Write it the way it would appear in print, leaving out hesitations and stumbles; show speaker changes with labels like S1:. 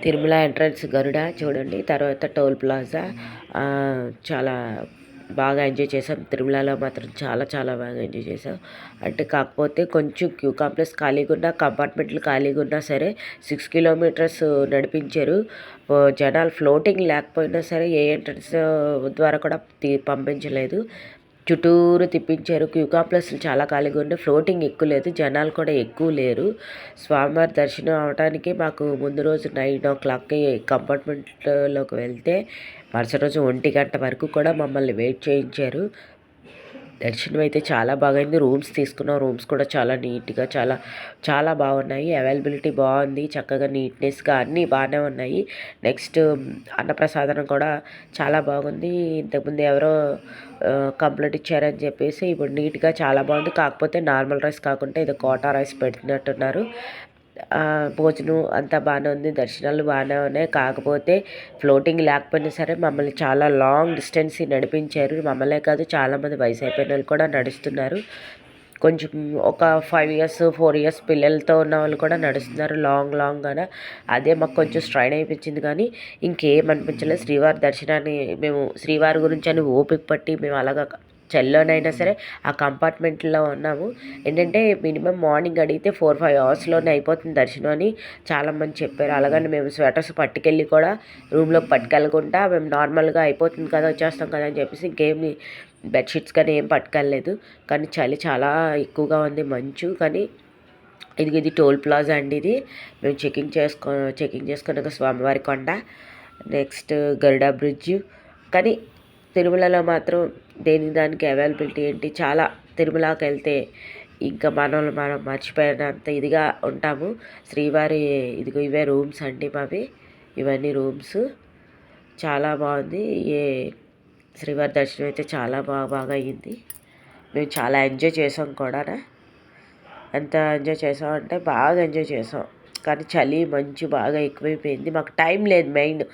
S1: Tirumala entrance గరుడ చూడండి. తర్వాత toll plaza చాలా బాగా ఎంజాయ్ చేసాం. తిరుమలలో మాత్రం చాలా చాలా బాగా ఎంజాయ్ చేసాం. అంటే కాకపోతే కొంచెం క్యూ కాంప్లెక్స్ ఖాళీగా ఉన్నా, కంపార్ట్మెంట్లు ఖాళీగా ఉన్నా సరే 6 కిలోమీటర్స్ నడిపించారు. జనాలు ఫ్లోటింగ్ లేకపోయినా సరే ఏ ఎంట్రన్స్ ద్వారా కూడా పంపించలేదు. చుట్టూరు తిప్పించారు. క్యూ కాంప్లెక్స్లు చాలా ఖాళీగా ఉండే, ఫ్లోటింగ్ ఎక్కువ లేదు, జనాలు కూడా ఎక్కువ లేరు. స్వామివారి దర్శనం అవడానికి మాకు ముందు రోజు 9 o'clockకి కంపార్ట్మెంట్లోకి వెళ్తే మరుసటి రోజు 1 గంట వరకు కూడా మమ్మల్ని వెయిట్ చేయించారు. దర్శనం అయితే చాలా బాగైంది. రూమ్స్ తీసుకున్నాం. రూమ్స్ కూడా చాలా నీట్గా చాలా చాలా బాగున్నాయి. అవైలబిలిటీ బాగుంది. చక్కగా నీట్నెస్గా అన్నీ బాగానే ఉన్నాయి. నెక్స్ట్ అన్నప్రసాదం కూడా చాలా బాగుంది. ఇంతకుముందు ఎవరో కంప్లైంట్ ఇచ్చారని చెప్పేసి ఇప్పుడు నీట్గా చాలా బాగుంది. కాకపోతే నార్మల్ రైస్ కాకుండా ఇది కోటా రైస్ పెడుతున్నట్టున్నారు. భోజనం అంతా బాగానే ఉంది. దర్శనాలు బాగానే ఉన్నాయి. కాకపోతే ఫ్లోటింగ్ లేకపోయినా సరే మమ్మల్ని చాలా లాంగ్ డిస్టెన్స్ నడిపించారు. మమ్మల్నే కాదు, చాలామంది వయసు అయిపోయిన వాళ్ళు కూడా నడుస్తున్నారు. కొంచెం ఒక 5 years 4 years పిల్లలతో ఉన్న వాళ్ళు కూడా నడుస్తున్నారు లాంగ్గానే. అదే మాకు కొంచెం స్ట్రైన్ అనిపించింది, కానీ ఇంకేం అనిపించలేదు. శ్రీవారి దర్శనాన్ని మేము శ్రీవారి గురించి అని ఓపిక పట్టి మేము అలాగా చలిలోనైనా సరే ఆ కంపార్ట్మెంట్లో ఉన్నాము. ఏంటంటే మినిమం మార్నింగ్ అడిగితే 4-5 hours అయిపోతుంది దర్శనం అని చాలామంది చెప్పారు. అలాగని మేము స్వెటర్స్ పట్టుకెళ్ళి కూడా రూమ్లోకి పట్టుకెళ్ళకుండా మేము నార్మల్గా అయిపోతుంది కదా, వచ్చేస్తాం కదా అని చెప్పేసి ఇంకేమి బెడ్షీట్స్ కానీ ఏం పట్టుకెళ్ళలేదు. కానీ చలి చాలా ఎక్కువగా ఉంది, మంచు. కానీ ఇది టోల్ ప్లాజా అండి. ఇది మేము చెకింగ్ చేసుకున్నాక స్వామివారి కొండ, నెక్స్ట్ గరుడా బ్రిడ్జ్. కానీ తిరుమలలో మాత్రం దానికి అవైలబిలిటీ ఏంటి, చాలా తిరుమలకి వెళ్తే ఇంకా మనం మర్చిపోయినంత ఇదిగా ఉంటాము. శ్రీవారి ఇవే రూమ్స్ అండి మావి. ఇవన్నీ రూమ్స్ చాలా బాగుంది. శ్రీవారి దర్శనం అయితే చాలా బాగా అయ్యింది. మేము చాలా ఎంజాయ్ చేసాం కూడా. ఎంత ఎంజాయ్ చేసామంటే బాగా ఎంజాయ్ చేసాం. కానీ చలి మంచు బాగా ఎక్కువైపోయింది. మాకు టైం లేదు మెయిన్.